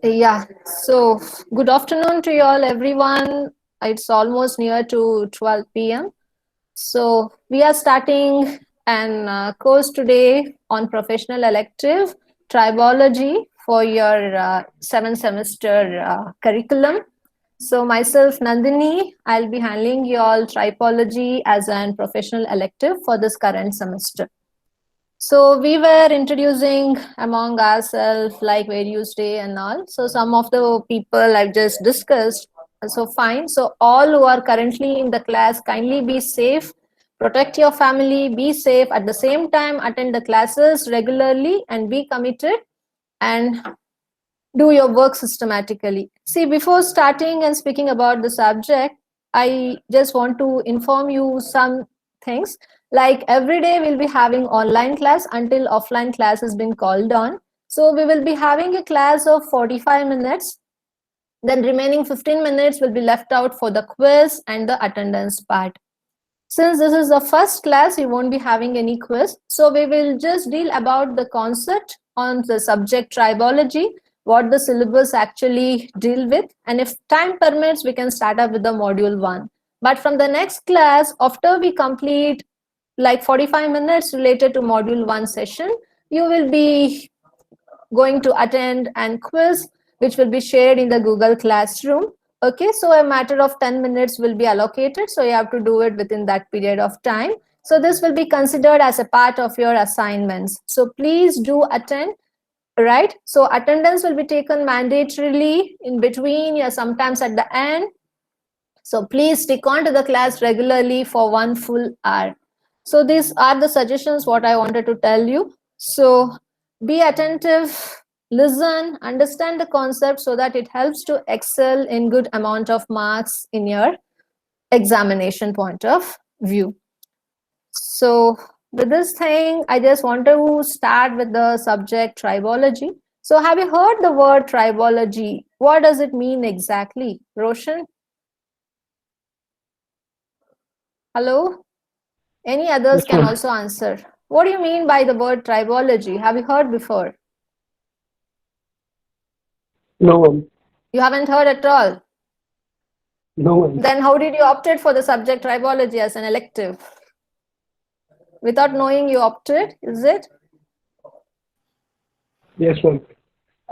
Yeah, so good afternoon to you all, everyone. It's almost near to 12 p.m. So we are starting an course today on professional elective tribology for your 7th semester curriculum. So myself, Nandini, I'll be handling your tribology as an professional elective for this current semester. So we were introducing among ourselves like where you stay and all. So some of the people I've just discussed. So fine. So all who are currently in the class, kindly be safe, protect your family, be safe. At the same time, attend the classes regularly and be committed and do your work systematically. See, before starting and speaking about the subject, I just want to inform you some things. Like every day, we'll be having online class until offline class has been called on. So we will be having a class of 45 minutes. Then remaining 15 minutes will be left out for the quiz and the attendance part. Since this is the first class, you won't be having any quiz. So we will just deal about the concept on the subject tribology, what the syllabus actually deal with. And if time permits, we can start up with the module 1. But from the next class, after we complete like 45 minutes related to module 1 session, you will be going to attend and quiz, which will be shared in the Google Classroom. Okay, so a matter of 10 minutes will be allocated. So you have to do it within that period of time. So this will be considered as a part of your assignments. So please do attend, right? So attendance will be taken mandatorily in between, yeah, sometimes at the end. So please stick on to the class regularly for 1 full hour. So these are the suggestions what I wanted to tell you. So be attentive, listen, understand the concept so that it helps to excel in good amount of marks in your examination point of view. So with this thing, I just want to start with the subject tribology. So have you heard the word tribology? What does it mean exactly? Roshan? Hello? Any others Yes, can ma'am. also answer. What do you mean by the word tribology? Have you heard before? No, ma'am. You haven't heard at all. No, ma'am. Then how did you opted for the subject tribology as an elective? Without knowing you opted, is it? Yes, ma'am.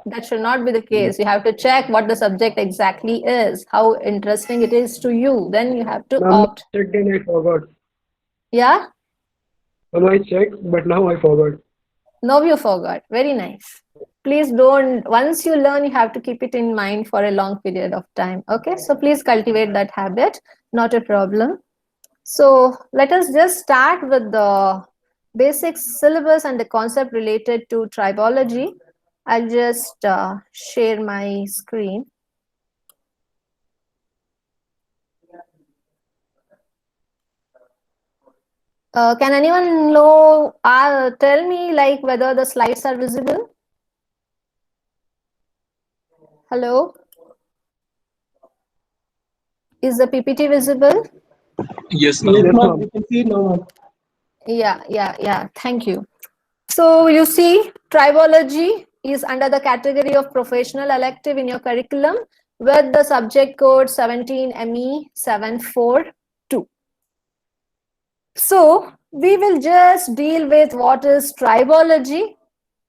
That should not be the case. You have to check what the subject exactly is, how interesting it is to you. Then you have to Ma'am, I opt. checked and I forgot. Yeah? Ma'am, I checked, but now I forgot. No, you forgot. Very nice. Please don't, once you learn, you have to keep it in mind for a long period of time. Okay, so please cultivate that habit. Not a problem. So let us just start with the basic syllabus and the concept related to tribology. I'll just share my screen. Can anyone know, tell me like whether the slides are visible? Hello? Is the PPT visible? Yes, Yes, ma'am. ma'am. We can see now. Yeah. Thank you. So you see, tribology is under the category of professional elective in your curriculum with the subject code 17ME742. So we will just deal with what is tribology,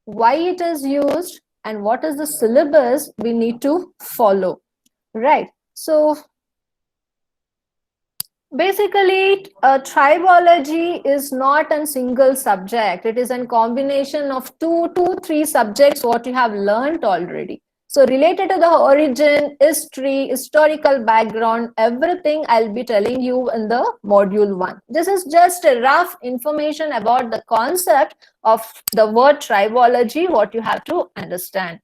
why it is used, and what is the syllabus we need to follow. Right. So basically, tribology is not a single subject. It is a combination of two to three subjects what you have learned already. So related to the origin, history, historical background, everything I'll be telling you in the module 1. This is just a rough information about the concept of the word tribology, what you have to understand.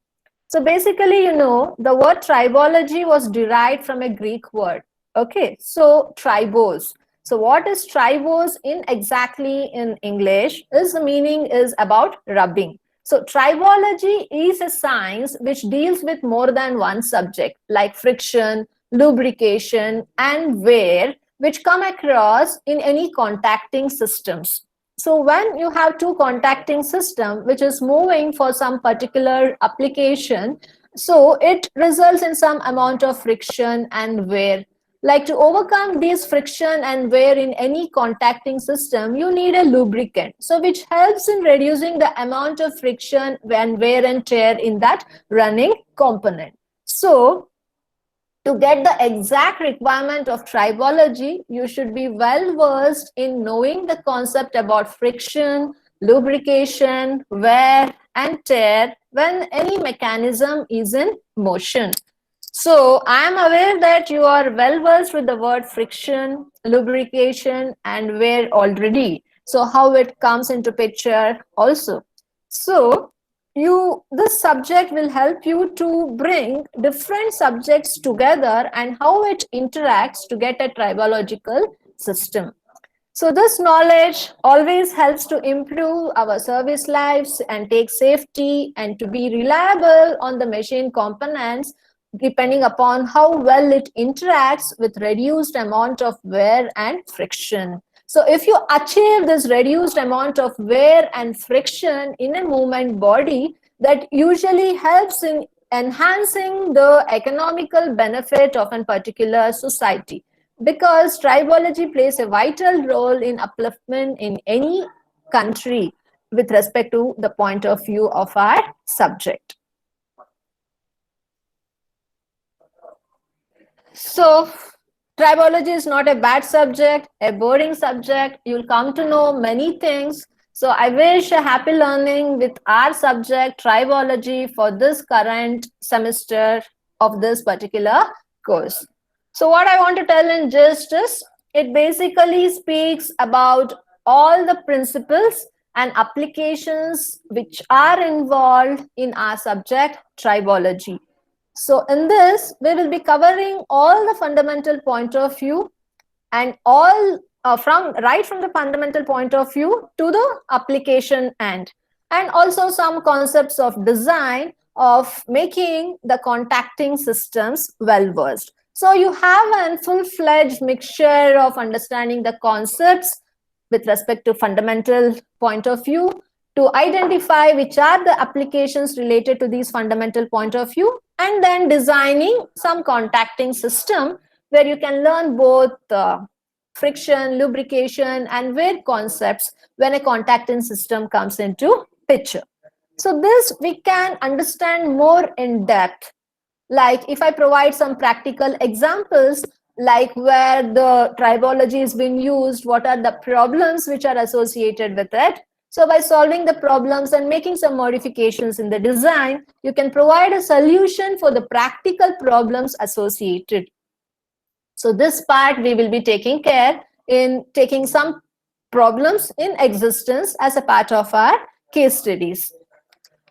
So basically, the word tribology was derived from a Greek word. Okay, so tribos. So what is tribos in exactly in English is the meaning is about rubbing. So tribology is a science which deals with more than one subject like friction, lubrication, and wear, which come across in any contacting systems. So when you have two contacting system which is moving for some particular application, So it results in some amount of friction and wear. Like to overcome this friction and wear in any contacting system, you need a lubricant. So which helps in reducing the amount of friction and wear and tear in that running component. So to get the exact requirement of tribology, you should be well versed in knowing the concept about friction, lubrication, wear, and tear when any mechanism is in motion. So I am aware that you are well versed with the word friction, lubrication, and wear already. So how it comes into picture also. So this subject will help you to bring different subjects together and how it interacts to get a tribological system. So this knowledge always helps to improve our service lives and take safety and to be reliable on the machine components depending upon how well it interacts with reduced amount of wear and friction. So if you achieve this reduced amount of wear and friction in a movement body, that usually helps in enhancing the economical benefit of a particular society, because tribology plays a vital role in upliftment in any country with respect to the point of view of our subject. So tribology is not a bad subject, a boring subject. You'll come to know many things. So I wish a happy learning with our subject tribology for this current semester of this particular course. So what I want to tell in gist is, it basically speaks about all the principles and applications which are involved in our subject tribology. So in this, we will be covering all the fundamental point of view and all from the fundamental point of view to the application end, and also some concepts of design of making the contacting systems well versed. So you have a full-fledged mixture of understanding the concepts with respect to fundamental point of view, to identify which are the applications related to these fundamental point of view, and then designing some contacting system where you can learn both friction, lubrication, and wear concepts when a contacting system comes into picture. So this we can understand more in depth. Like if I provide some practical examples, like where the tribology is being used, what are the problems which are associated with it. So by solving the problems and making some modifications in the design, you can provide a solution for the practical problems associated. So this part we will be taking care in taking some problems in existence as a part of our case studies.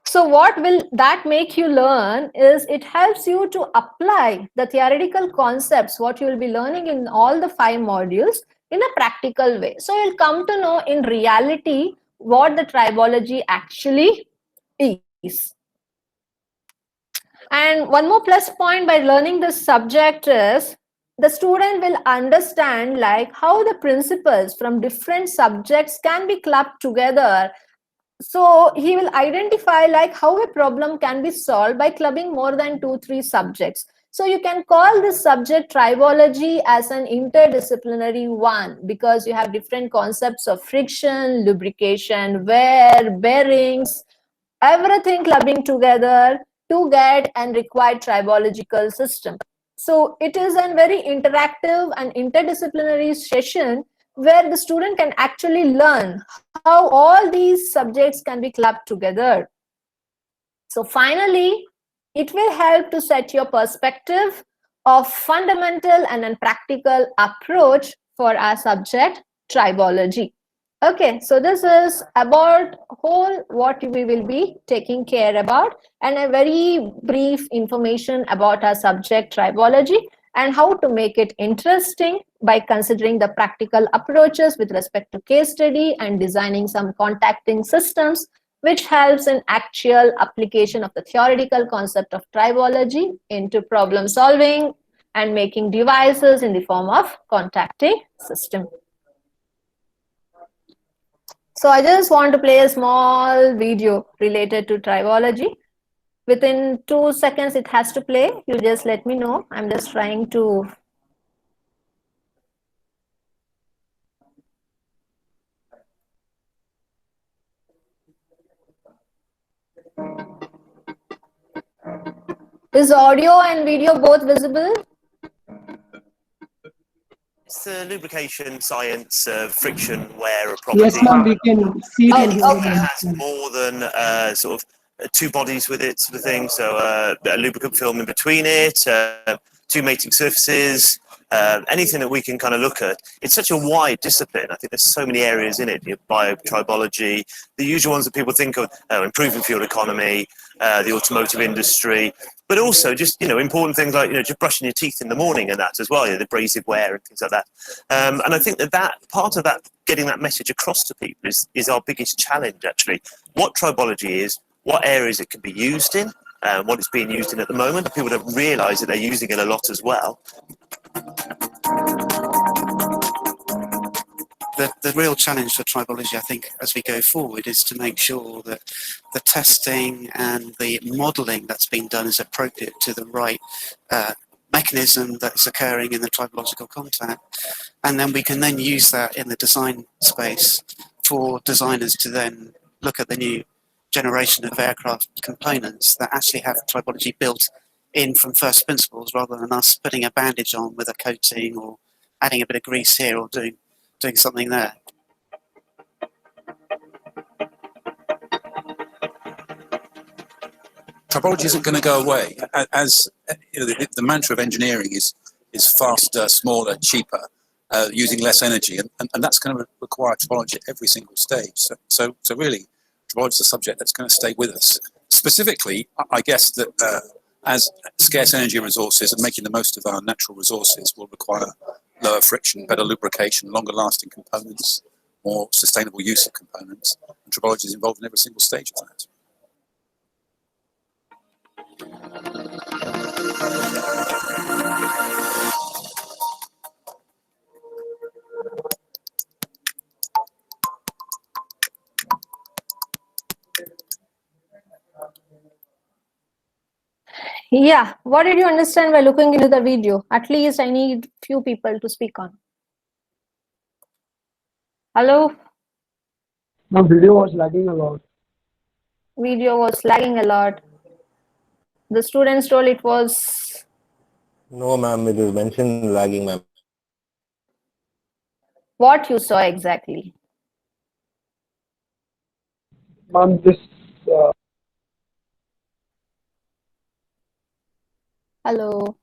So what will that make you learn is, it helps you to apply the theoretical concepts what you will be learning in all the 5 modules in a practical way. So you'll come to know in reality what the tribology actually is. And one more plus point by learning this subject is, the student will understand like how the principles from different subjects can be clubbed together. So he will identify like how a problem can be solved by clubbing more than 2-3 subjects. So you can call this subject tribology as an interdisciplinary one, because you have different concepts of friction, lubrication, wear, bearings, everything clubbing together to get and required tribological system. So it is a very interactive and interdisciplinary session where the student can actually learn how all these subjects can be clubbed together. So finally, it will help to set your perspective of fundamental and a practical approach for our subject tribology. Okay, so this is about whole what we will be taking care about, and a very brief information about our subject tribology and how to make it interesting by considering the practical approaches with respect to case study and designing some contacting systems, which helps in actual application of the theoretical concept of tribology into problem solving and making devices in the form of contacting system. So I just want to play a small video related to tribology. Within 2 seconds, it has to play. You just let me know. I'm just trying to. Is audio and video both visible? It's the lubrication science of friction wear a property. Yes, ma'am, we can see it. and hear It it. has more than sort of two bodies with it, sort of thing. So a lubricant film in between it, two mating surfaces, anything that we can kind of look at. It's such a wide discipline. I think there's so many areas in it. Biotribology, the usual ones that people think of, improving fuel economy, the automotive industry, but also just, important things like, just brushing your teeth in the morning and that as well, the abrasive wear and things like that. And I think that part of that, getting that message across to people is our biggest challenge, actually. What tribology is, what areas it can be used in, what it's being used in at the moment. People don't realise that they're using it a lot as well. The real challenge for tribology, I think, as we go forward, is to make sure that the testing and the modelling that's being done is appropriate to the right mechanism that's occurring in the tribological contact. And then we can then use that in the design space for designers to then look at the new generation of aircraft components that actually have tribology built in from first principles, rather than us putting a bandage on with a coating or adding a bit of grease here or doing something there. Tribology isn't going to go away. As the mantra of engineering is faster, smaller, cheaper, using less energy, and that's going to require tribology at every single stage. So really, tribology is a subject that's going to stay with us. Specifically, I guess that as scarce energy resources and making the most of our natural resources will require lower friction, better lubrication, longer lasting components, more sustainable use of components. And tribology is involved in every single stage of that. Yeah, what did you understand by looking into the video? At least I need few people to speak on. Hello? My video was lagging a lot. Video was lagging a lot. The students told it was... No, ma'am, it is mentioned lagging, ma'am. What you saw exactly? Ma'am, this Hello.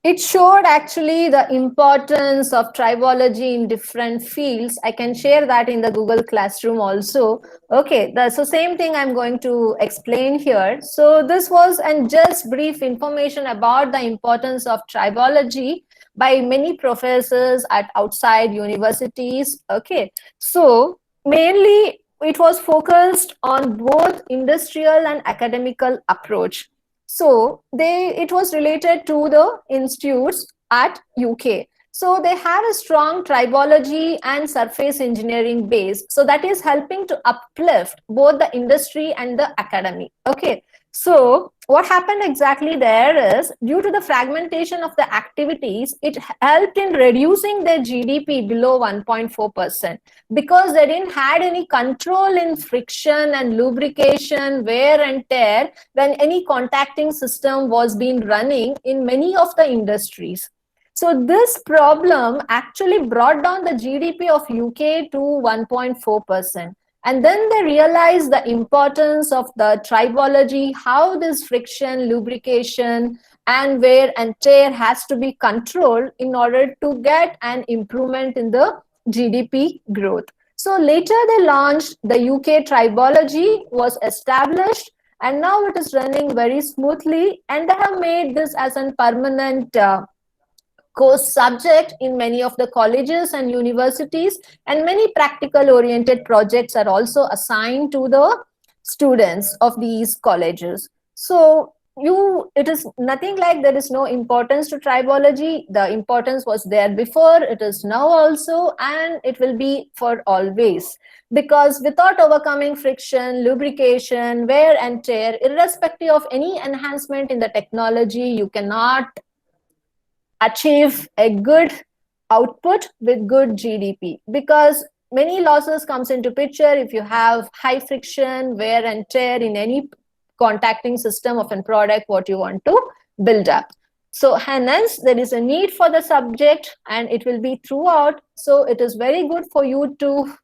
It showed actually the importance of tribology in different fields. I can share that in the Google Classroom also. Okay, so same thing I'm going to explain here. So this was just brief information about the importance of tribology by many professors at outside universities. Okay, so mainly it was focused on both industrial and academical approach. So it was related to the institutes at UK. So they have a strong tribology and surface engineering base. So that is helping to uplift both the industry and the academy. Okay. So what happened exactly there is, due to the fragmentation of the activities, it helped in reducing their GDP below 1.4% because they didn't had any control in friction and lubrication, wear and tear when any contacting system was being running in many of the industries. So this problem actually brought down the GDP of UK to 1.4%. And then they realized the importance of the tribology, how this friction, lubrication, and wear and tear has to be controlled in order to get an improvement in the GDP growth. So later they launched the UK tribology, was established, and now it is running very smoothly, and they have made this as a permanent course subject in many of the colleges and universities, and many practical oriented projects are also assigned to the students of these colleges. So it is nothing like there is no importance to tribology. The importance was there before, it is now also, and it will be for always. Because without overcoming friction, lubrication, wear and tear, irrespective of any enhancement in the technology, you cannot achieve a good output with good GDP, because many losses comes into picture if you have high friction, wear and tear in any contacting system of a product what you want to build up. So hence there is a need for the subject, and it will be throughout. So it is very good for you to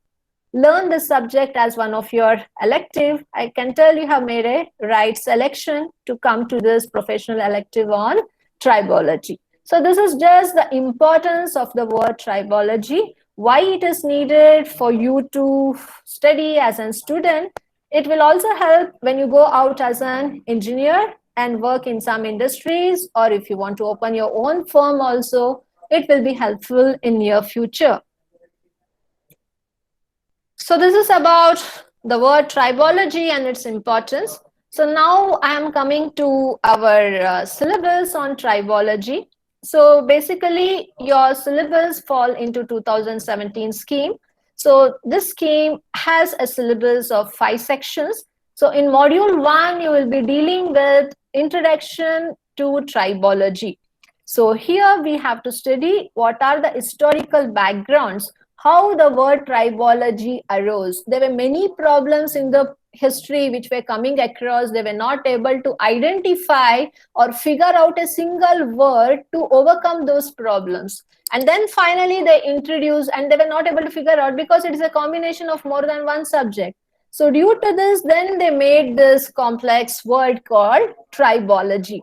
learn this subject as one of your elective. I can tell you have made a right selection to come to this professional elective on tribology. So this is just the importance of the word tribology, why it is needed for you to study as a student. It will also help when you go out as an engineer and work in some industries, or if you want to open your own firm also, it will be helpful in near future. So this is about the word tribology and its importance. So now I am coming to our syllabus on tribology. So basically your syllabus fall into 2017 scheme. So this scheme has a syllabus of 5 sections. So in module 1, you will be dealing with introduction to tribology. So here we have to study what are the historical backgrounds, how the word tribology arose. There were many problems in the history which were coming across. They were not able to identify or figure out a single word to overcome those problems. And then finally they introduced, and they were not able to figure out because it is a combination of more than one subject. So due to this, then they made this complex word called tribology.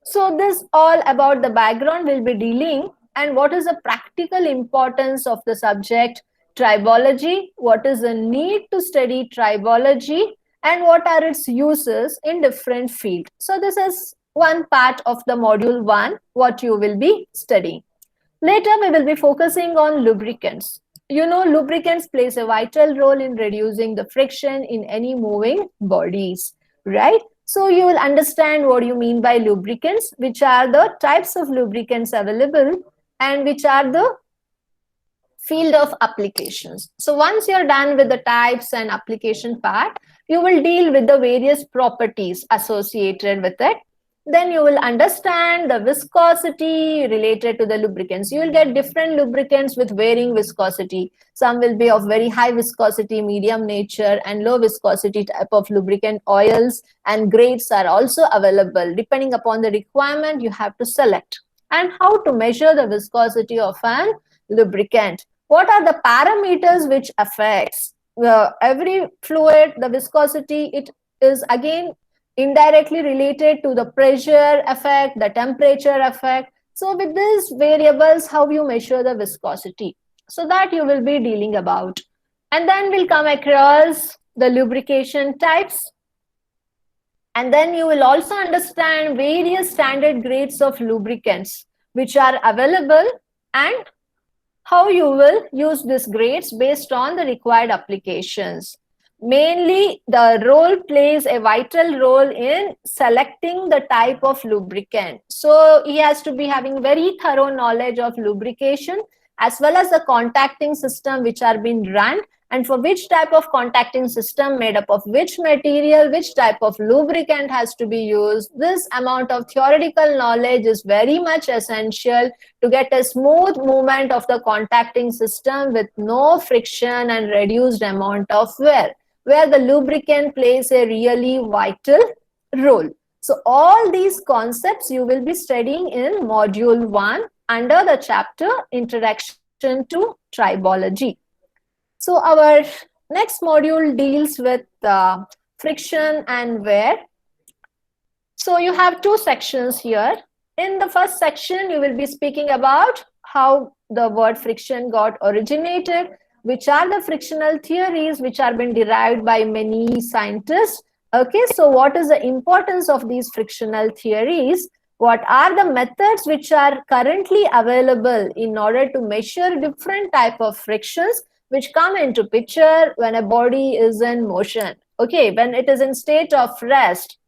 So this all about the background will be dealing, and what is the practical importance of the subject tribology, what is the need to study tribology, and what are its uses in different fields. So this is one part of the module 1, what you will be studying. Later, we will be focusing on lubricants. You know, lubricants plays a vital role in reducing the friction in any moving bodies, right? So you will understand what you mean by lubricants, which are the types of lubricants available, and which are the field of applications. So once you're done with the types and application part, you will deal with the various properties associated with it. Then you will understand the viscosity related to the lubricants. You will get different lubricants with varying viscosity. Some will be of very high viscosity, medium nature, and low viscosity type of lubricant. Oils and grades are also available. Depending upon the requirement, you have to select. And how to measure the viscosity of an lubricant. What are the parameters which affects every fluid, the viscosity? It is again indirectly related to the pressure effect, the temperature effect. So with these variables, how you measure the viscosity. So that you will be dealing about. And then we'll come across the lubrication types. And then you will also understand various standard grades of lubricants which are available, and how you will use these grades based on the required applications. Mainly, the role plays a vital role in selecting the type of lubricant. So he has to be having very thorough knowledge of lubrication as well as the contacting system which are being run, and for which type of contacting system made up of which material, which type of lubricant has to be used. This amount of theoretical knowledge is very much essential to get a smooth movement of the contacting system with no friction and reduced amount of wear, where the lubricant plays a really vital role. So all these concepts you will be studying in module 1 under the chapter Introduction to Tribology. So our next module deals with friction and wear. So you have 2 sections here. In the first section, you will be speaking about how the word friction got originated, which are the frictional theories which are been derived by many scientists. Okay, so what is the importance of these frictional theories? What are the methods which are currently available in order to measure different type of frictions which come into picture when a body is in motion? Okay, when it is in state of rest,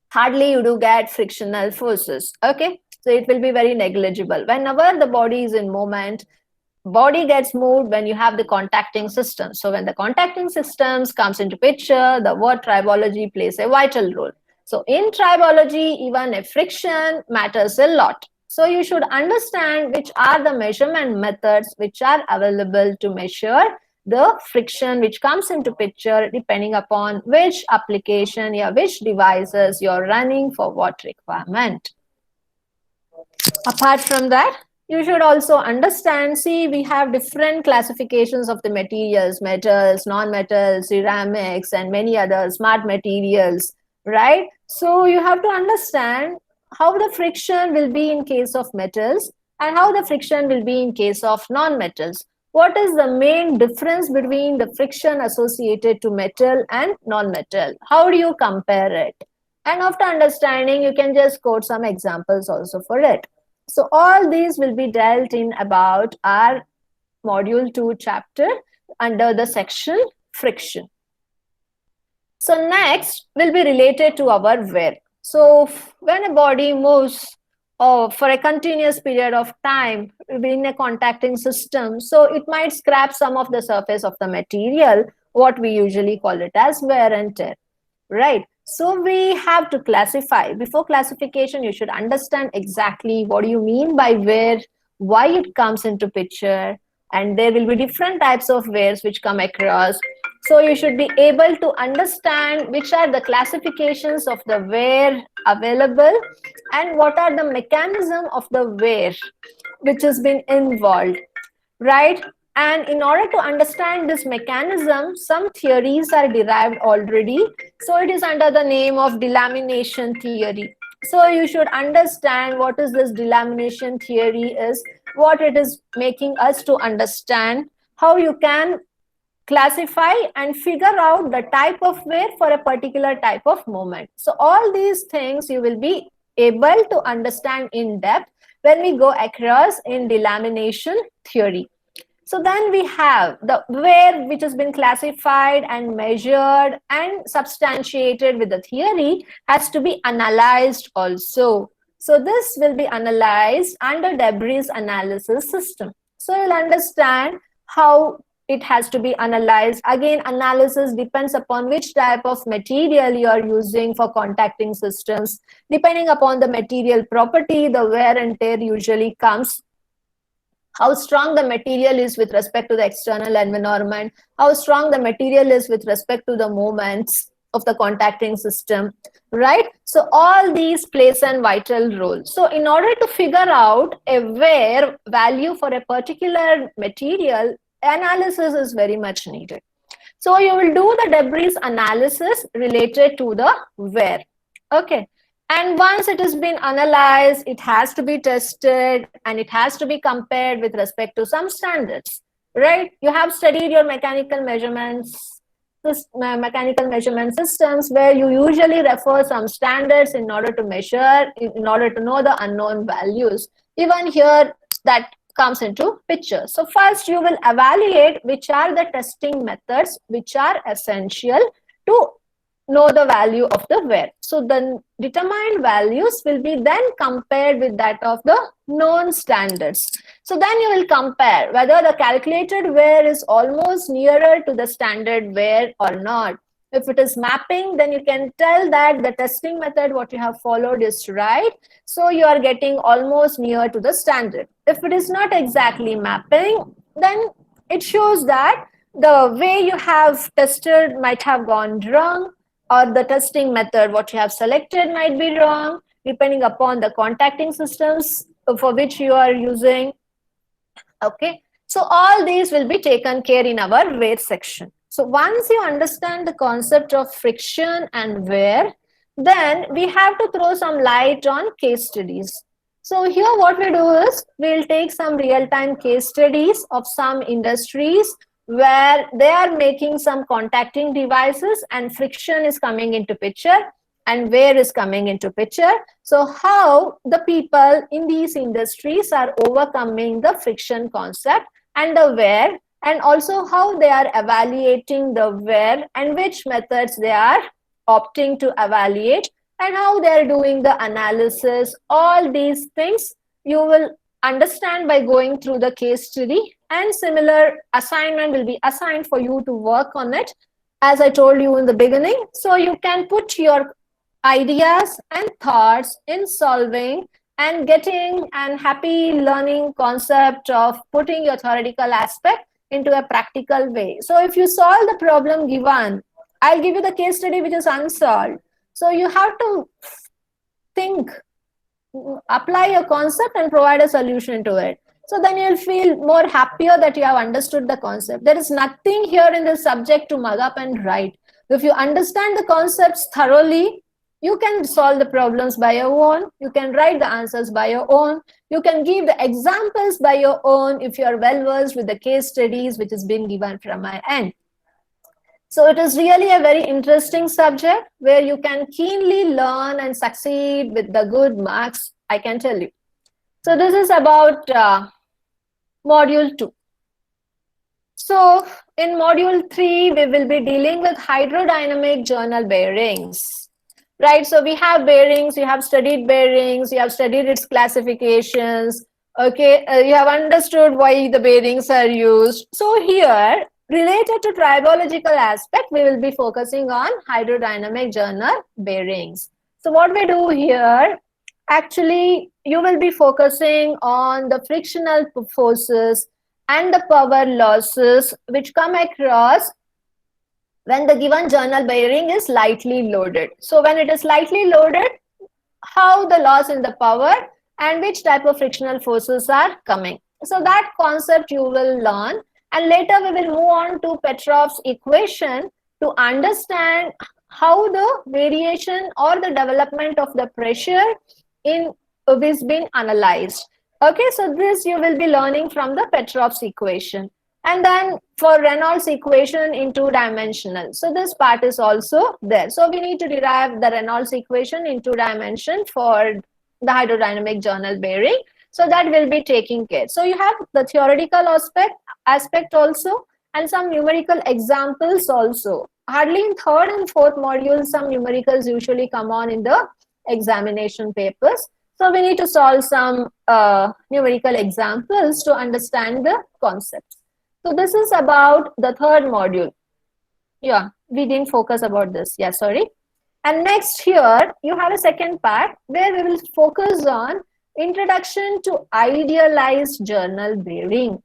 hardly you do get frictional forces. Okay, so it will be very negligible. Whenever the body is in movement, body gets moved when you have the contacting system. So when the contacting systems comes into picture, the word tribology plays a vital role. So in tribology, even a friction matters a lot. So you should understand which are the measurement methods which are available to measure the friction which comes into picture depending upon which application, which devices you're running for what requirement. Apart from that, you should also understand, see, we have different classifications of the materials, metals, non-metals, ceramics, and many other smart materials, right? So you have to understand how the friction will be in case of metals and how the friction will be in case of non-metals. What is the main difference between the friction associated to metal and non-metal? How do you compare it? And after understanding, you can just quote some examples also for it. So all these will be dealt in about our module 2 chapter under the section friction. So next will be related to our wear. So when a body moves for a continuous period of time in a contacting system, so it might scrap some of the surface of the material, what we usually call it as wear and tear, right? So we have to classify. Before classification, you should understand exactly what do you mean by wear, why it comes into picture, and there will be different types of wears which come across. So you should be able to understand which are the classifications of the wear available and what are the mechanism of the wear which has been involved, right? And in order to understand this mechanism, some theories are derived already. So it is under the name of delamination theory. So you should understand what is this delamination theory is, what it is making us to understand, how you can classify and figure out the type of wear for a particular type of moment. So all these things you will be able to understand in depth when we go across in delamination theory. So then we have the wear which has been classified and measured and substantiated with the theory has to be analyzed also. So this will be analyzed under debris analysis system. So you'll understand how it has to be analyzed. Again, analysis depends upon which type of material you are using for contacting systems. Depending upon the material property, the wear and tear usually comes. How strong the material is with respect to the external environment, how strong the material is with respect to the movements of the contacting system, right? So all these plays a vital role. So in order to figure out a wear value for a particular material, analysis is very much needed. So you will do the debris analysis related to the wear. Okay. And once it has been analyzed, it has to be tested and it has to be compared with respect to some standards, right? You have studied your mechanical measurement systems where you usually refer some standards in order to measure, in order to know the unknown values. Even here, that comes into picture. So first you will evaluate which are the testing methods which are essential to know the value of the wear. So the determined values will be then compared with that of the known standards. So then you will compare whether the calculated wear is almost nearer to the standard wear or not. If it is mapping, then you can tell that the testing method what you have followed is right. So you are getting almost near to the standard. If it is not exactly mapping, then it shows that the way you have tested might have gone wrong, or the testing method what you have selected might be wrong, depending upon the contacting systems for which you are using. Okay, so all these will be taken care in our wear section. So once you understand the concept of friction and wear, then we have to throw some light on case studies. So here what we do is we'll take some real-time case studies of some industries where they are making some contacting devices and friction is coming into picture and wear is coming into picture. So how the people in these industries are overcoming the friction concept and the wear, and also how they are evaluating the wear and which methods they are opting to evaluate and how they're doing the analysis. All these things you will understand by going through the case study, and similar assignment will be assigned for you to work on it, as I told you in the beginning. So you can put your ideas and thoughts in solving and getting and happy learning concept of putting your theoretical aspect into a practical way. So if you solve the problem given, I'll give you the case study which is unsolved. So you have to think, apply your concept and provide a solution to it. So then you'll feel more happier that you have understood the concept. There is nothing here in this subject to mug up and write. If you understand the concepts thoroughly, you can solve the problems by your own. You can write the answers by your own. You can give the examples by your own if you are well versed with the case studies which has been given from my end. So it is really a very interesting subject where you can keenly learn and succeed with the good marks, I can tell you. So this is about module 2. So in module 3, we will be dealing with hydrodynamic journal bearings. Right, so we have bearings, you have studied bearings, you have studied its classifications, okay, you have understood why the bearings are used. So here, related to tribological aspect, we will be focusing on hydrodynamic journal bearings. So what we do here, actually, you will be focusing on the frictional forces and the power losses which come across when the given journal bearing is lightly loaded. So when it is lightly loaded, how the loss in the power and which type of frictional forces are coming. So that concept you will learn, and later we will move on to Petrov's equation to understand how the variation or the development of the pressure in is being analyzed. Okay, so this you will be learning from the Petrov's equation. And then for Reynolds equation in two-dimensional. So this part is also there. So we need to derive the Reynolds equation in 2 dimension for the hydrodynamic journal bearing. So that will be taking care. So you have the theoretical aspect also, and some numerical examples also. Hardly in 3rd and 4th modules, some numericals usually come on in the examination papers. So we need to solve some numerical examples to understand the concepts. So this is about the 3rd module. Yeah, we didn't focus about this. Yeah, sorry. And next here, you have a second part where we will focus on introduction to idealized journal bearing.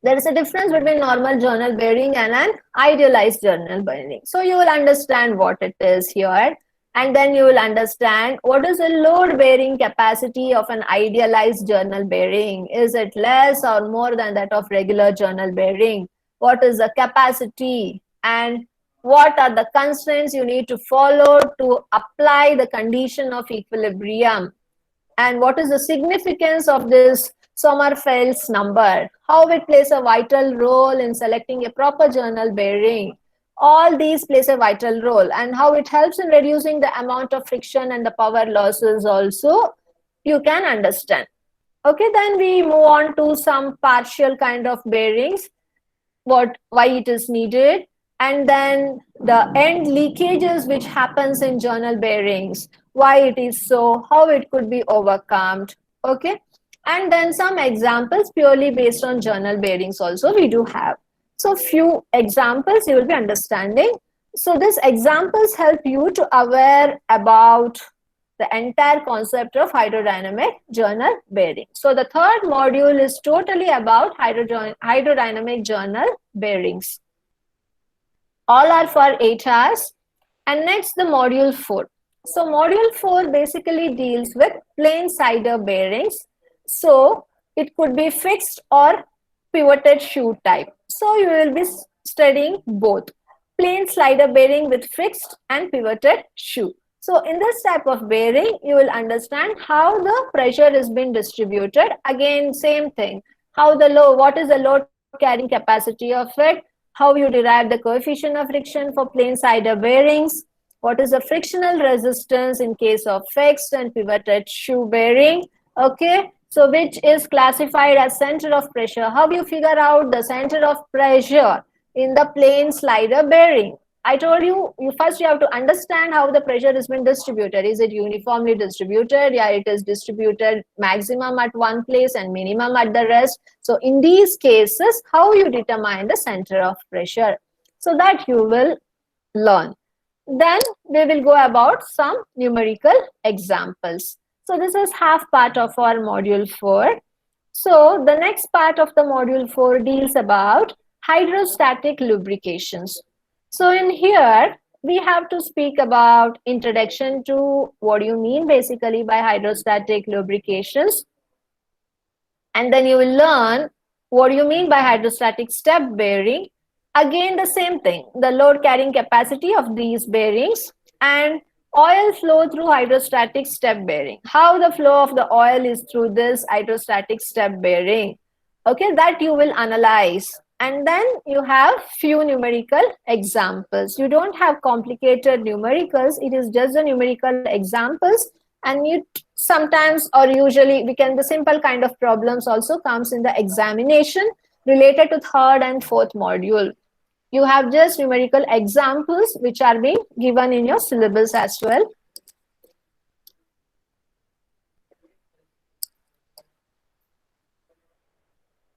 There is a difference between normal journal bearing and an idealized journal bearing. So you will understand what it is here. And then you will understand what is the load bearing capacity of an idealized journal bearing. Is it less or more than that of regular journal bearing? What is the capacity? And what are the constraints you need to follow to apply the condition of equilibrium? And what is the significance of this Sommerfeld's number? How it plays a vital role in selecting a proper journal bearing? All these plays a vital role, and how it helps in reducing the amount of friction and the power losses also you can understand. Okay, then we move on to some partial kind of bearings, why it is needed, and then the end leakages which happens in journal bearings, why it is so, how it could be overcome. Okay, and then some examples purely based on journal bearings also we do have. So few examples you will be understanding. So these examples help you to aware about the entire concept of hydrodynamic journal bearing. So the 3rd module is totally about hydrodynamic journal bearings. All are for 8 hours. And next the module 4. So module 4 basically deals with plain cider bearings. So it could be fixed or pivoted shoe type. So you will be studying both plain slider bearing with fixed and pivoted shoe. So in this type of bearing, you will understand how the pressure is being distributed. Again, same thing. How the load, what is the load carrying capacity of it? How you derive the coefficient of friction for plain cider bearings? What is the frictional resistance in case of fixed and pivoted shoe bearing? Okay. So which is classified as center of pressure. How you figure out the center of pressure in the plain slider bearing? I told you, first you have to understand how the pressure has been distributed. Is it uniformly distributed? Yeah, it is distributed maximum at one place and minimum at the rest. So in these cases, how you determine the center of pressure? So that you will learn. Then we will go about some numerical examples. So this is half part of our module 4. So the next part of the module 4 deals about hydrostatic lubrications. So in here, we have to speak about introduction to what you mean basically by hydrostatic lubrications. And then you will learn what you mean by hydrostatic step bearing. Again, the same thing, the load carrying capacity of these bearings and oil flow through hydrostatic step bearing. How the flow of the oil is through this hydrostatic step bearing. Okay, that you will analyze. And then you have few numerical examples. You don't have complicated numericals. It is just the numerical examples. And you sometimes or usually the simple kind of problems also comes in the examination related to third and fourth module. You have just numerical examples which are being given in your syllabus as well.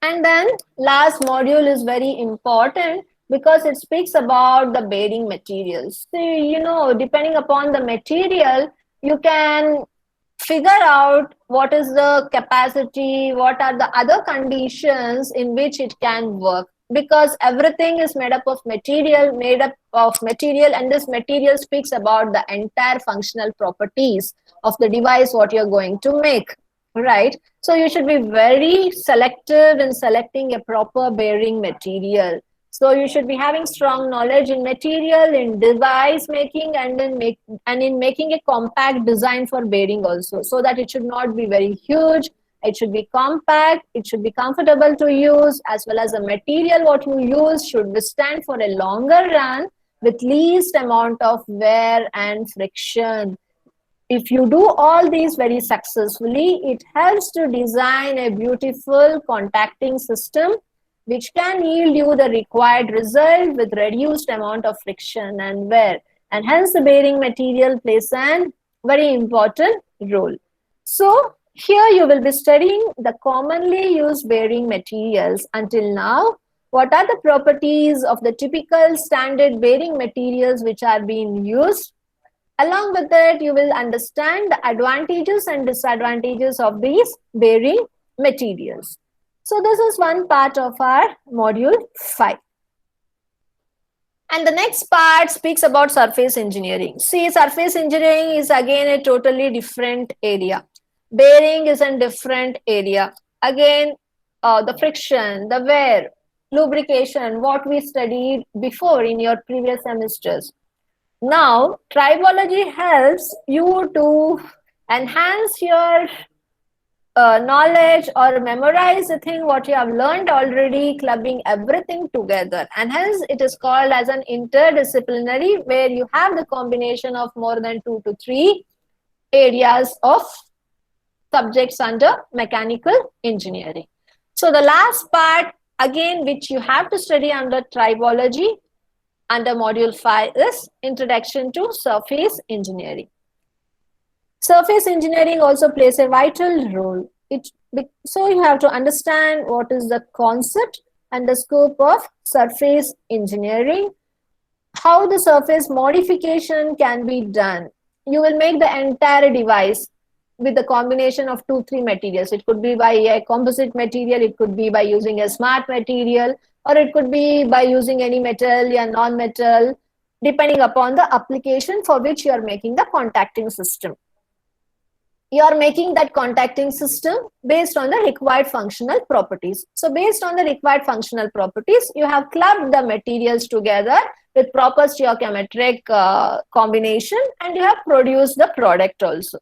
And then last module is very important because it speaks about the bearing materials. So, depending upon the material, you can figure out what is the capacity, what are the other conditions in which it can work. Because everything is made up of material, and this material speaks about the entire functional properties of the device what you're going to make. Right, so you should be very selective in selecting a proper bearing material. So you should be having strong knowledge in material, in device making, and in making a compact design for bearing also, so that it should not be very huge. It should be compact. It should be comfortable to use, as well as the material what you use should withstand for a longer run with least amount of wear and friction. If you do all these very successfully, it helps to design a beautiful contacting system which can yield you the required result with reduced amount of friction and wear. And hence the bearing material plays a very important role. So here you will be studying the commonly used bearing materials. Until now, what are the properties of the typical standard bearing materials which are being used? Along with that, you will understand the advantages and disadvantages of these bearing materials. So this is one part of our module 5. And the next part speaks about surface engineering. See, surface engineering is again a totally different area. Bearing is a different area. Again, the friction, the wear, lubrication, what we studied before in your previous semesters. Now, tribology helps you to enhance your knowledge or memorize the thing what you have learned already, clubbing everything together. And hence it is called as an interdisciplinary, where you have the combination of more than 2 to 3 areas of subjects under mechanical engineering. So the last part, again, which you have to study under tribology, under module 5 is Introduction to Surface Engineering. Surface engineering also plays a vital role. So you have to understand what is the concept and the scope of surface engineering, how the surface modification can be done. You will make the entire device with the combination of 2-3 materials. It could be by a composite material, it could be by using a smart material, or it could be by using any metal or non-metal, depending upon the application for which you are making the contacting system. You are making that contacting system based on the required functional properties. So based on the required functional properties, you have clubbed the materials together with proper stoichiometric combination, and you have produced the product also.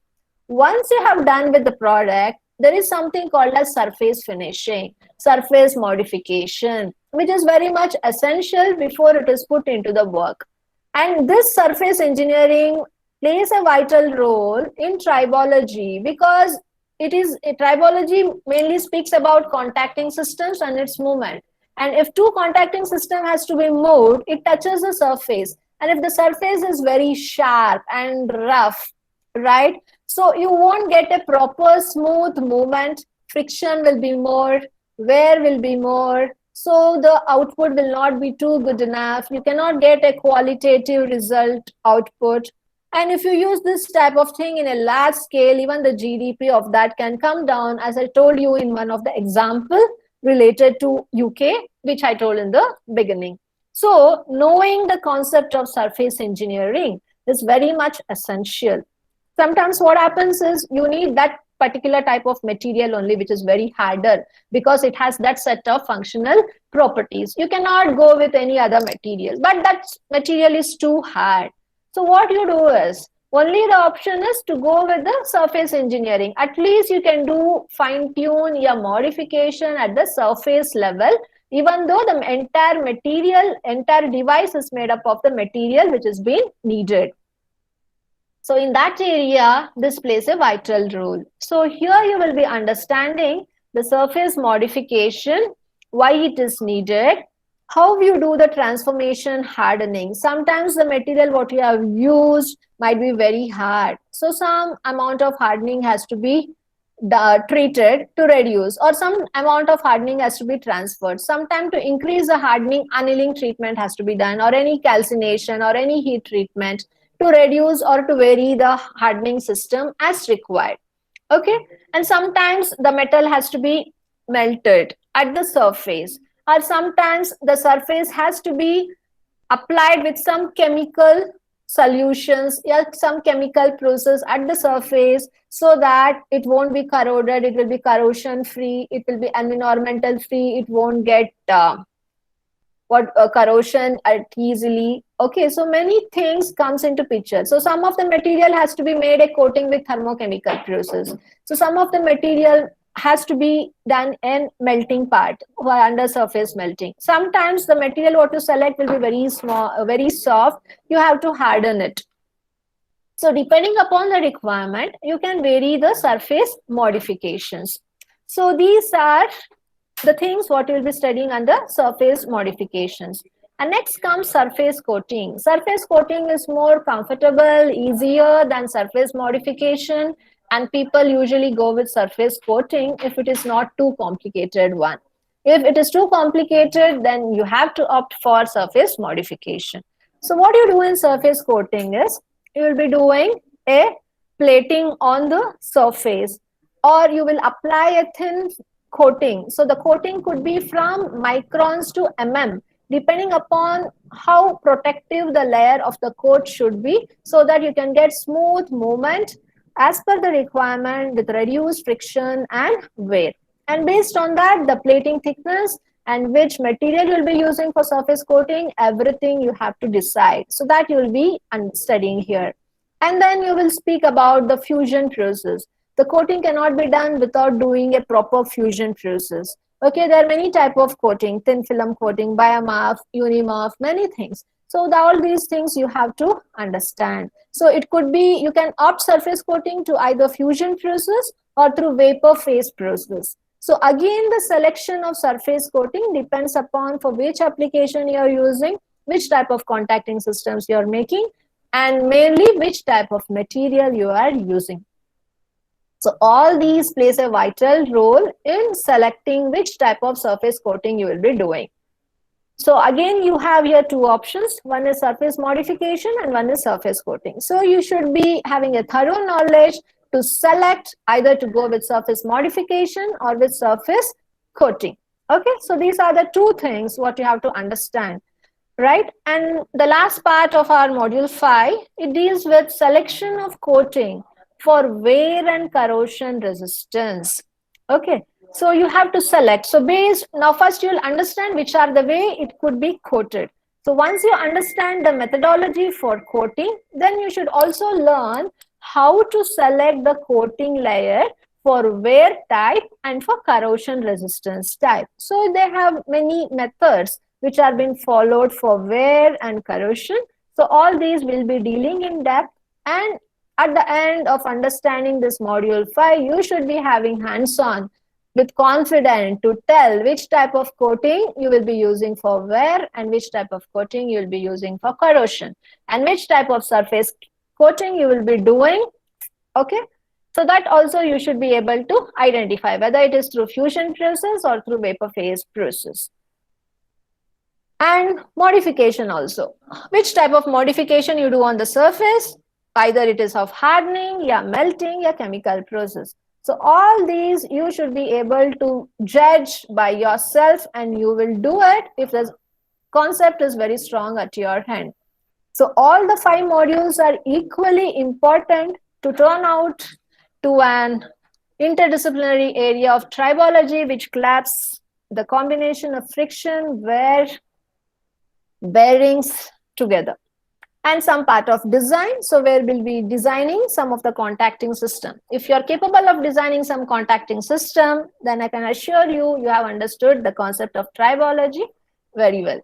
Once you have done with the product, there is something called as surface finishing, surface modification, which is very much essential before it is put into the work. And this surface engineering plays a vital role in tribology, because tribology mainly speaks about contacting systems and its movement. And if 2 contacting system has to be moved, it touches the surface. And if the surface is very sharp and rough, right? So you won't get a proper smooth movement. Friction will be more, wear will be more. So the output will not be too good enough. You cannot get a qualitative result output. And if you use this type of thing in a large scale, even the GDP of that can come down, as I told you in one of the example related to UK, which I told in the beginning. So knowing the concept of surface engineering is very much essential. Sometimes what happens is you need that particular type of material only, which is very harder because it has that set of functional properties. You cannot go with any other material, but that material is too hard. So what you do is, only the option is to go with the surface engineering. At least you can do fine-tune your modification at the surface level, even though the entire material, entire device is made up of the material which is being needed. So in that area, this plays a vital role. So here you will be understanding the surface modification, why it is needed, how you do the transformation hardening. Sometimes the material what you have used might be very hard. So some amount of hardening has to be treated to reduce, or some amount of hardening has to be transferred. Sometimes to increase the hardening, annealing treatment has to be done, or any calcination or any heat treatment to reduce or to vary the hardening system as required. Okay, and sometimes the metal has to be melted at the surface, or sometimes the surface has to be applied with some chemical solutions, some chemical process at the surface, so that it won't be corroded, it will be corrosion free, it will be environmental free, it won't get corrosion easily. Okay, so many things comes into picture. So some of the material has to be made a coating with thermochemical process. So some of the material has to be done in melting part or under surface melting. Sometimes the material what you select will be very small, very soft. You have to harden it. So depending upon the requirement, you can vary the surface modifications. So these are the things what you will be studying under surface modifications. And next comes surface coating. Surface coating is more comfortable, easier than surface modification, and people usually go with surface coating if it is not too complicated one. If it is too complicated, then you have to opt for surface modification. So what you do in surface coating is, you will be doing a plating on the surface, or you will apply a thin coating. So the coating could be from microns to mm, depending upon how protective the layer of the coat should be, so that you can get smooth movement as per the requirement with reduced friction and wear. And based on that, the plating thickness and which material you'll be using for surface coating, everything you have to decide. So that you will be studying here. And then you will speak about the fusion process. The coating cannot be done without doing a proper fusion process. Okay, there are many types of coating, thin film coating, biomorph, unimorph, many things. So all these things you have to understand. So it could be, you can opt surface coating to either fusion process or through vapor phase process. So again, the selection of surface coating depends upon for which application you are using, which type of contacting systems you are making, and mainly which type of material you are using. So all these plays a vital role in selecting which type of surface coating you will be doing. So again, you have here two options. One is surface modification and one is surface coating. So you should be having a thorough knowledge to select either to go with surface modification or with surface coating. Okay, so these are the two things what you have to understand, right? And the last part of our module 5, it deals with selection of coating for wear and corrosion resistance. Okay, so you have to select. So now first you'll understand which are the way it could be coated. So once you understand the methodology for coating, then you should also learn how to select the coating layer for wear type and for corrosion resistance type. So they have many methods which are being followed for wear and corrosion. So all these will be dealing in depth, and at the end of understanding this module 5, you should be having hands-on with confidence to tell which type of coating you will be using for wear and which type of coating you will be using for corrosion and which type of surface coating you will be doing. Okay, so that also you should be able to identify whether it is through fusion process or through vapor phase process. And modification also, which type of modification you do on the surface, either it is of hardening, yeah, melting, yeah, chemical process. So all these you should be able to judge by yourself, and you will do it if the concept is very strong at your hand. So all the 5 modules are equally important to turn out to an interdisciplinary area of tribology, which claps the combination of friction, wear, bearings together, and some part of design. So where we'll be designing some of the contacting system. If you're capable of designing some contacting system, then I can assure you, you have understood the concept of tribology very well.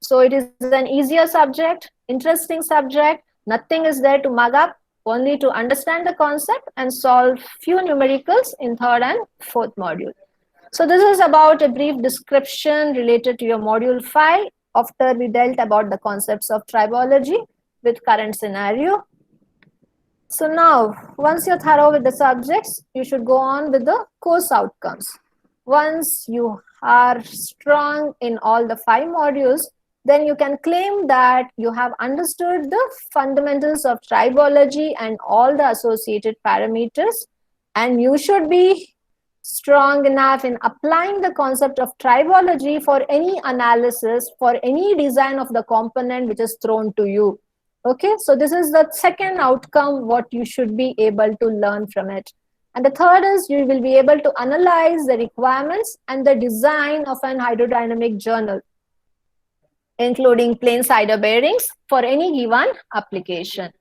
So it is an easier subject, interesting subject. Nothing is there to mug up, only to understand the concept and solve few numericals in 3rd and 4th module. So this is about a brief description related to your module 5. After we dealt about the concepts of tribology with current scenario. So now, once you're thorough with the subjects, you should go on with the course outcomes. Once you are strong in all the 5 modules, then you can claim that you have understood the fundamentals of tribology and all the associated parameters, and you should be strong enough in applying the concept of tribology for any analysis, for any design of the component which is thrown to you. Okay, so this is the second outcome, what you should be able to learn from it. And the third is you will be able to analyze the requirements and the design of an hydrodynamic journal, including plain cider bearings for any given application.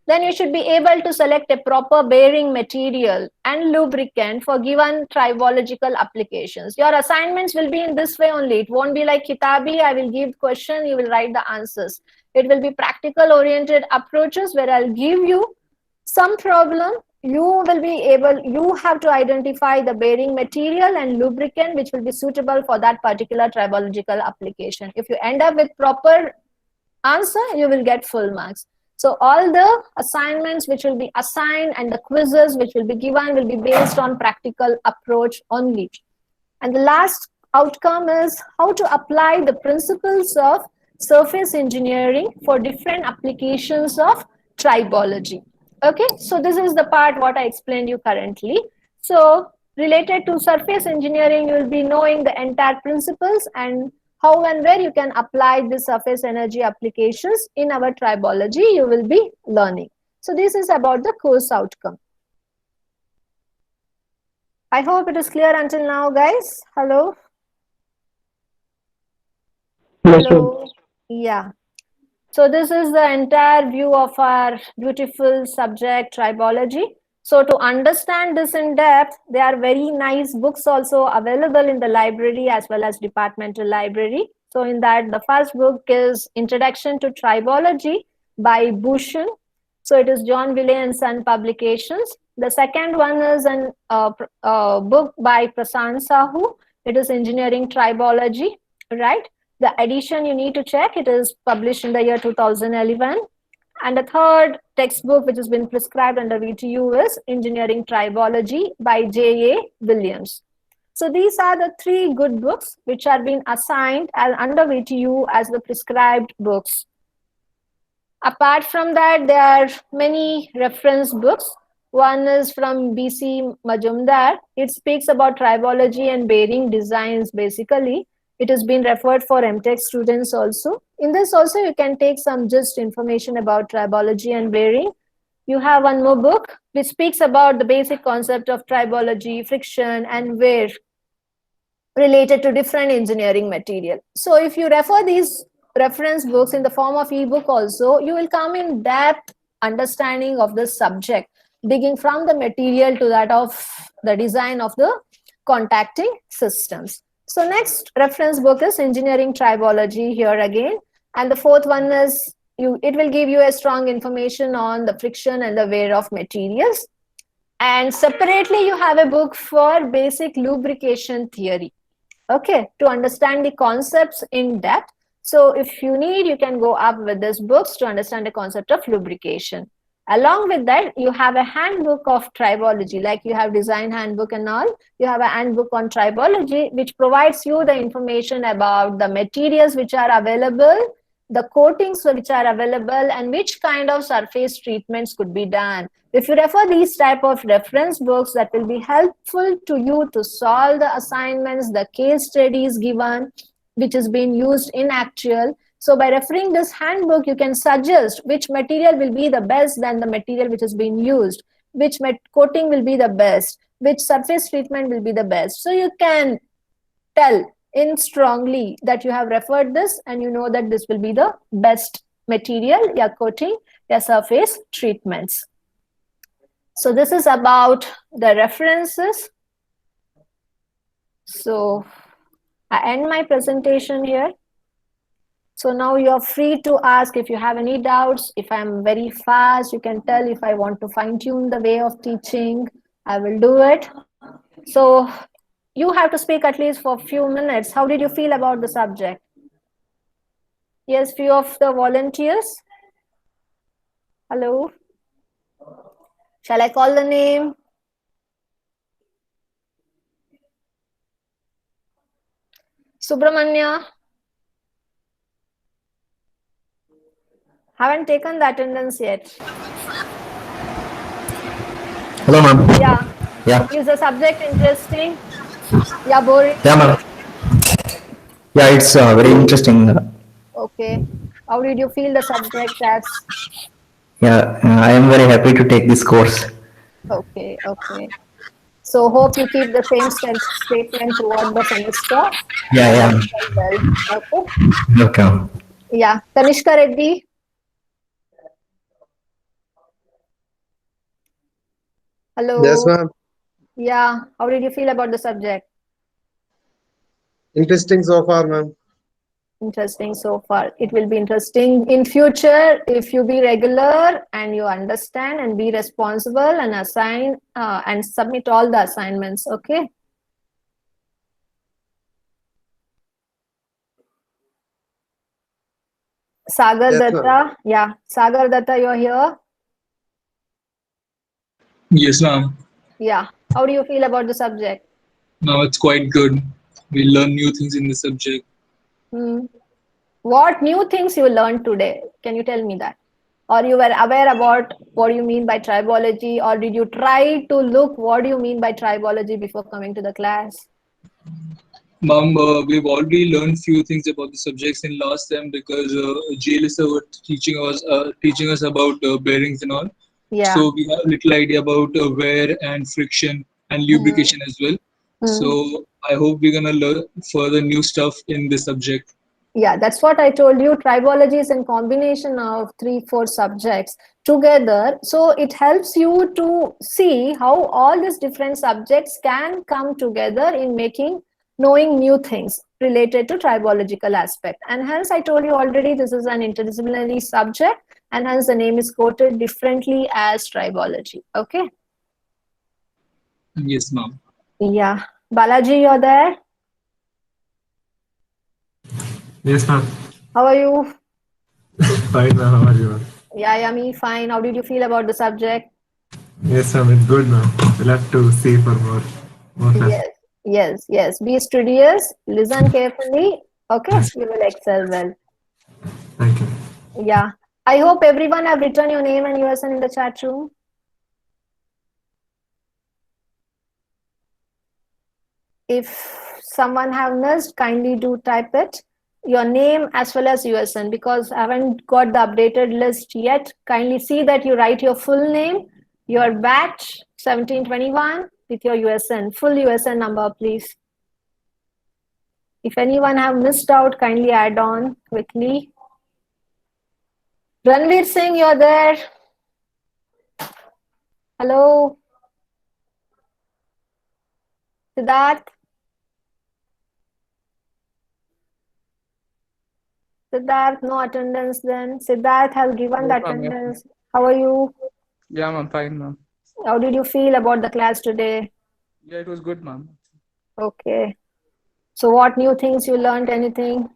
Then you should be able to select a proper bearing material and lubricant for given tribological applications. Your assignments will be in this way only. It won't be like Kitabi, I will give question, you will write the answers. It will be practical oriented approaches where I'll give you some problem. You will be able, you have to identify the bearing material and lubricant which will be suitable for that particular tribological application. If you end up with proper answer, you will get full marks. So all the assignments which will be assigned and the quizzes which will be given will be based on practical approach only. And the last outcome is how to apply the principles of surface engineering for different applications of tribology. Okay, so this is the part what I explained you currently. So related to surface engineering, you will be knowing the entire principles and how and where you can apply the surface energy applications in our tribology you will be learning. So this is about the course outcome. I hope it is clear until now, guys. Hello? Yes, Hello? Yeah. So this is the entire view of our beautiful subject tribology. So to understand this in depth, there are very nice books also available in the library as well as departmental library. So in that, the first book is Introduction to Tribology by Bhushan. So it is John Willey and Son Publications. The second one is a book by Prasant Sahu. It is Engineering Tribology, right? The edition you need to check, it is published in the year 2011. And the third textbook which has been prescribed under VTU is Engineering Tribology by J.A. Williams. So these are the 3 good books which are being assigned as under VTU as the prescribed books. Apart from that, there are many reference books. One is from B.C. Majumdar. It speaks about tribology and bearing designs basically. It has been referred for MTech students also. In this also, you can take some just information about tribology and bearing. You have one more book which speaks about the basic concept of tribology, friction, and wear related to different engineering material. So if you refer these reference books in the form of ebook also, you will come in depth understanding of this subject, digging from the material to that of the design of the contacting systems. So next reference book is Engineering Tribology here again. And the fourth one is, it will give you a strong information on the friction and the wear of materials. And separately, you have a book for basic lubrication theory. Okay, to understand the concepts in depth. So if you need, you can go up with these books to understand the concept of lubrication. Along with that, you have a handbook of tribology, like you have design handbook and all. You have a handbook on tribology, which provides you the information about the materials which are available, the coatings which are available, and which kind of surface treatments could be done. If you refer these type of reference books, that will be helpful to you to solve the assignments, the case studies given, which is being used in actual. So by referring this handbook, you can suggest which material will be the best than the material which is being used, which coating will be the best, which surface treatment will be the best. So you can tell in strongly that you have referred this and you know that this will be the best material, your coating, your surface treatments. So this is about the references. So I end my presentation here. So now you're free to ask if you have any doubts. If I'm very fast, you can tell. If I want to fine tune the way of teaching, I will do it. So you have to speak at least for a few minutes. How did you feel about the subject? Yes, few of the volunteers. Hello. Shall I call the name? Subramanya. Haven't taken the attendance yet. Hello, ma'am. Yeah. Yeah. Is the subject interesting? Yeah, boring. Yeah, ma'am. Yeah, it's very interesting. Okay. How did you feel the subject as? Yeah, I am very happy to take this course. Okay, okay. So hope you keep the same statement throughout the semester. Yeah, yeah. Well, okay. Okay, ma'am. Yeah, Kanishka Reddy. Hello. Yes, ma'am. Yeah, how did you feel about the subject? Interesting so far, ma'am. Interesting so far. It will be interesting in future if you be regular and you understand and be responsible and assign and submit all the assignments. Okay. Sagar Yes, Datta. ma'am. Yeah, Sagar Datta, you're here. Yes, ma'am. Yeah. How do you feel about the subject? Now it's quite good. We learn new things in the subject. What new things you learned today? Can you tell me that? Or you were aware about what you mean by tribology, or did you try to look what do you mean by tribology before coming to the class? Ma'am, we've already learned few things about the subjects in last time because JLS were teaching us about bearings and all. Yeah. So we have a little idea about wear and friction and lubrication as well. So I hope we're gonna learn further new stuff in this subject. Yeah, that's what I told you. Tribology is a combination of 3-4 subjects together. So it helps you to see how all these different subjects can come together in knowing new things related to tribological aspect. And hence I told you already, this is an interdisciplinary subject, and hence the name is quoted differently as tribology. Okay. Yes, ma'am. Yeah. Balaji, you're there? Yes, ma'am. How are you? Fine, ma'am. How are you? Yeah, me fine. How did you feel about the subject? Yes, ma'am. It's good, ma'am. We'll have to see for more Yes. Be studious. Listen carefully. Okay, you will excel well. Thank you. Yeah. I hope everyone have written your name and USN in the chat room. If someone have missed, kindly do type it. Your name as well as USN, because I haven't got the updated list yet. Kindly see that you write your full name, your batch 1721 with your USN, full USN number, please. If anyone have missed out, kindly add on quickly. Ranveer Singh, you're there. Hello. Siddharth. Siddharth, no attendance then. Siddharth has given the attendance. How are you? Yeah, I'm fine, ma'am. How did you feel about the class today? Yeah, it was good, ma'am. Okay. So what new things you learned? Anything?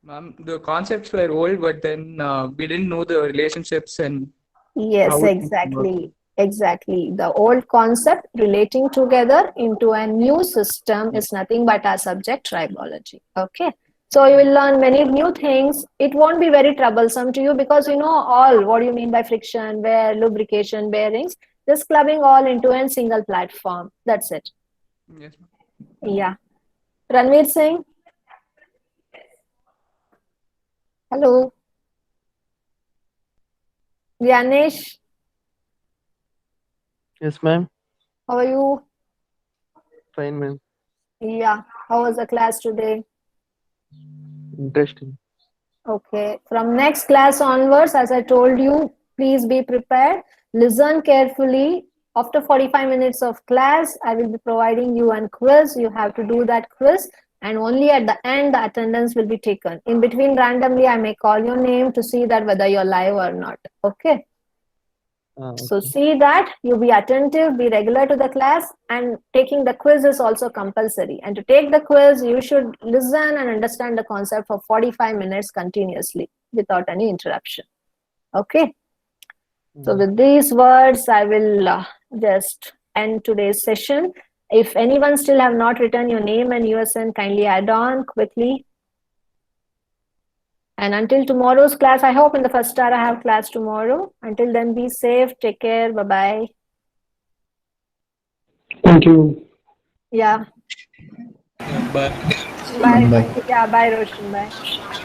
Ma'am, the concepts were old, but then we didn't know the relationships and Yes, how it works. exactly. Exactly. The old concept relating together into a new system is nothing but our subject, tribology. Okay. So you will learn many new things. It won't be very troublesome to you because you know all what do you mean by friction, wear, lubrication, bearings, just clubbing all into a single platform. That's it. Yes, ma'am. Yeah. Ranveer Singh. Hello. Yanesh, Yes, ma'am. how are you? Fine, ma'am. Yeah. How was the class today? Interesting. Okay. From next class onwards, as I told you, please be prepared. Listen carefully. After 45 minutes of class, I will be providing you a quiz. You have to do that quiz, and only at the end, the attendance will be taken. In between, randomly, I may call your name to see that whether you're live or not. Okay. So see that you be attentive, be regular to the class, and taking the quiz is also compulsory. And to take the quiz, you should listen and understand the concept for 45 minutes continuously without any interruption. Okay. So with these words, I will just end today's session. If anyone still have not written your name and USN, kindly add on quickly. And until tomorrow's class, I hope in the first hour I have class tomorrow. Until then, be safe. Take care. Bye-bye. Thank you. Yeah. Yeah, bye. Bye. Bye. Yeah, bye, Roshan. Bye.